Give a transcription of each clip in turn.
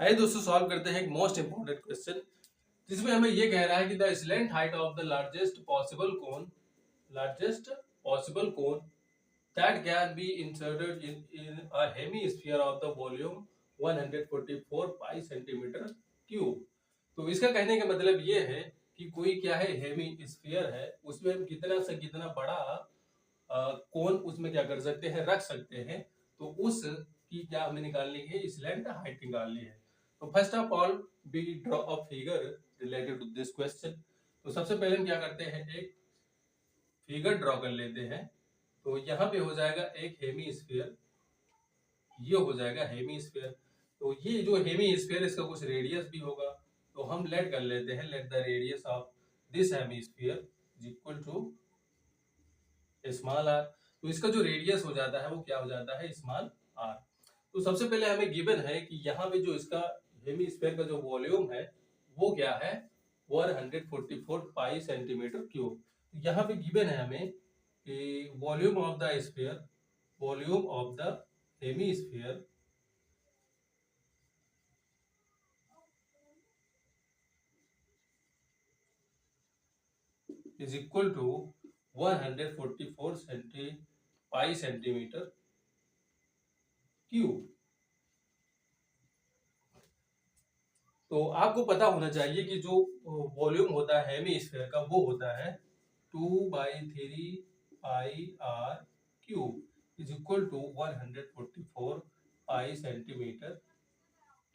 आइए दोस्तों सॉल्व करते हैं एक मोस्ट इंपॉर्टेंट क्वेश्चन जिसमें हमें ये कह रहा है कि the slant height of the largest possible cone that can be inserted in a hemisphere of the volume 144 pi centimeter cube। तो इसका कहने का मतलब ये है कि कोई क्या है हेमी स्फीयर है, उसमें हम कितना से कितना बड़ा कोन उसमें क्या कर सकते हैं, रख सकते हैं। तो उस की क्या हमें निकालनी है, स्लैंट हाइट निकालनी है। तो first of all we draw a figure related to this question. तो सबसे पहले हम क्या करते हैं, एक फिगर ड्रॉ कर लेते हैं। तो यहाँ पे हो जाएगा एक हेमी स्फीयर, ये हो जाएगा हेमी स्फीयर। तो ये जो हेमी स्फीयर इसका कुछ रेडियस भी होगा, तो हम लेट कर लेते हैं, let the radius of this hemisphere is equal to small r. तो इसका जो रेडियस हो जाता है वो क्या हो जाता है, स्मॉल आर। तो सबसे पहले हमें गिवन है कि यहाँ पे जो इसका हेमी स्फीयर का जो वॉल्यूम है वो क्या है, 144 पाई सेंटीमीटर क्यूब। यहाँ पे गिवन है हमें कि volume of the sphere, volume of the hemisphere is equal to 144 pi centimetre cube. तो आपको पता होना चाहिए कि जो वॉल्यूम होता है हेमी स्फीयर का वो होता है 2/3 pi r cube is equal to 144 pi centimetre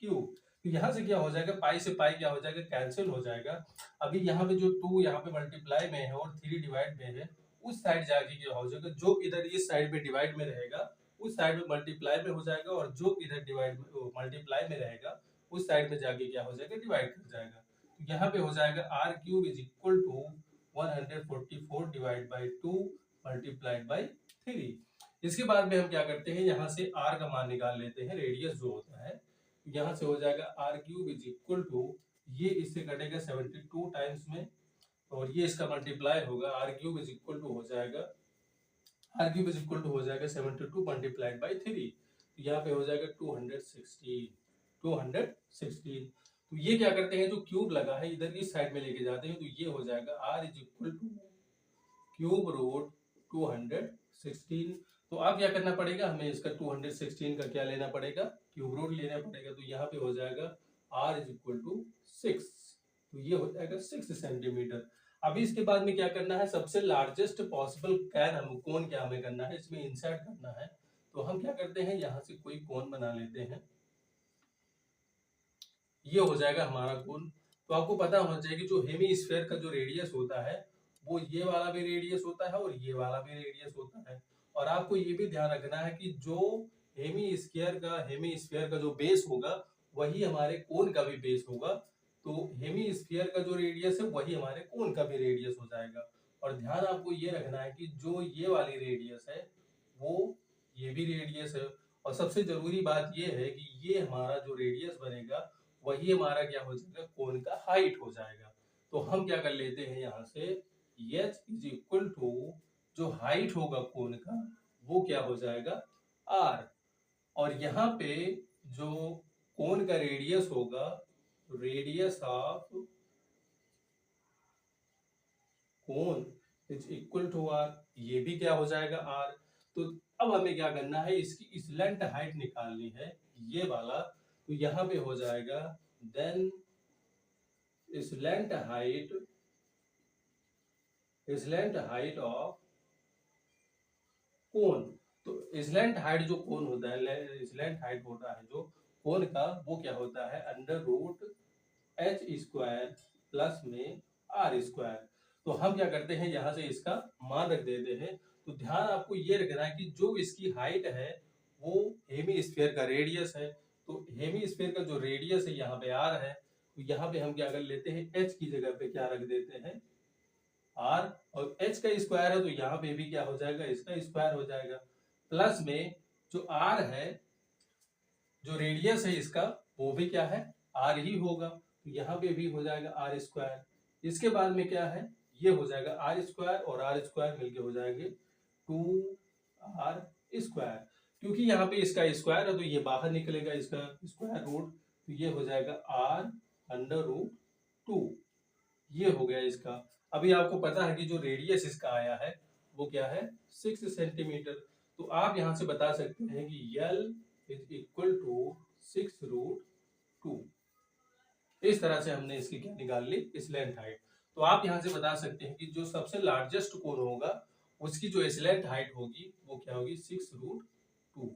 cube. तो यहाँ से क्या हो जाएगा, पाई से पाई क्या हो जाएगा, कैंसिल हो जाएगा। अभी यहाँ पे जो 2 यहाँ पे मल्टीप्लाई में है और 3 डिवाइड में है, उस साइड जाके क्या हो जाएगा, जो इधर इस साइड में डिवाइड में रहेगा उस साइड में मल्टीप्लाई में हो जाएगा, और जो इधर डिवाइड में मल्टीप्लाई में रहेगा उस साइड में जाके क्या हो जाएगा, डिवाइड कर जाएगा। तो यहाँ पे हो जाएगा r cube is equal to 144 divide by 2 multiplied by 3। इसके बाद में हम क्या करते हैं, यहाँ से आर का मान निकाल लेते हैं, रेडियस जो होता है। यहाँ से हो जाएगा r cube is equal to, ये इससे कटेगा 72 टाइम्स में, और ये इसका मल्टीप्लाई होगा, r cube is equal to हो जाएगा, r cube is equal to हो जाएगा 72 मल्टीप्लाइड बाई 3। यहाँ पे हो जाएगा 216, 216। तो ये क्या करते हैं, जो क्यूब लगा है इधर इस साइड में लेके जाते हैं, तो ये हो जाएगा r is equal to cube root 216। तो अब क्या करना पड़ेगा, हमें इसका 216 का क्या लेना पड़ेगा, क्यूब रूट लेना पड़ेगा। तो यहाँ पे हो जाएगा r इज इक्वल टू 6। तो ये हो जाएगा 6 सेंटीमीटर। अभी इसके बाद में क्या करना है, सबसे लार्जेस्ट पॉसिबल कैन हम कोन क्या हमें करना है, इसमें इंसर्ट करना है। तो हम क्या करते हैं, यहाँ से कोई कोन बना लेते हैं, ये हो जाएगा हमारा कोन। तो आपको पता होना चाहिए कि जो हेमी स्फीयर का जो रेडियस होता है वो ये वाला भी रेडियस होता है और ये वाला भी रेडियस होता है। और आपको ये भी ध्यान रखना है कि जो हेमी स्फीयर का जो बेस होगा वही हमारे कोन का भी बेस होगा। तो हेमी स्फीयर का जो रेडियस है वही हमारे कोन का भी रेडियस हो जाएगा। और ध्यान आपको ये रखना है कि जो ये वाली रेडियस है वो ये भी रेडियस है। और सबसे जरूरी बात ये है कि ये हमारा जो रेडियस बनेगा वही हमारा क्या हो जाएगा, कोन का हाइट हो जाएगा। तो हम क्या कर लेते हैं, यहाँ से h इज इक्वल टू जो हाइट होगा कोन का वो क्या हो जाएगा r, और यहाँ पे जो कोन का रेडियस होगा, radius of cone is equal to r, ये भी क्या हो जाएगा r। तो अब हमें क्या करना है, इसकी स्लैंट हाइट निकालनी है, ये वाला। तो यहाँ पे हो जाएगा then slant height of cone. तो स्लैंट हाइट जो कोन होता है, स्लैंट हाइट होता है जो कोन का, वो क्या होता है, under root h square plus में आर स्क्वायर। तो हम क्या करते हैं, यहाँ से इसका मान रख देते हैं। तो ध्यान आपको ये रखना है कि जो इसकी हाइट है वो हेमी स्फीयर का रेडियस है। तो हेमी स्फीयर का जो रेडियस है यहाँ पे आर है, तो यहाँ पे हम क्या कर लेते हैं, एच की जगह पे क्या रख देते हैं, आर। और एच का स्क्वायर है तो यहाँ पे भी क्या हो जाएगा, इसका स्क्वायर हो जाएगा, प्लस में जो आर है, जो रेडियस है इसका वो भी क्या है, आर ही होगा। तो यहाँ पे भी हो जाएगा आर स्क्वायर। इसके बाद में क्या है, ये हो जाएगा आर स्क्वायर और आर स्क्वायर मिलके हो जाएंगे 2r स्क्वायर। क्योंकि यहाँ पे इसका स्क्वायर है तो ये बाहर निकलेगा, इसका स्क्वायर रूट तो ये हो जाएगा r√2। ये हो गया इसका। अभी आपको पता है कि जो रेडियस इसका आया है वो क्या है, 6 सेंटीमीटर। तो आप यहां से बता सकते हैं कि L इज इक्वल टू 6√2। इस तरह से हमने इसकी क्या निकाल ली, स्लैंट हाइट। तो आप यहां से बता सकते हैं कि जो सबसे लार्जेस्ट कोण होगा उसकी जो स्लैंट हाइट होगी वो क्या होगी, 6√2।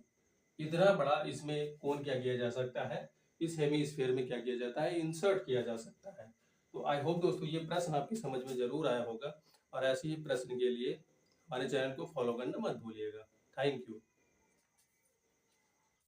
इतना बड़ा इसमें कोण क्या किया जा सकता है, इस हेमीस्फीयर में क्या किया जाता है, इंसर्ट किया जा सकता है। तो आई होप दोस्तों ये प्रश्न आपकी समझ में जरूर आया होगा, और ऐसे ही प्रश्न के लिए हमारे चैनल को फॉलो करना मत भूलिएगा। Thank you.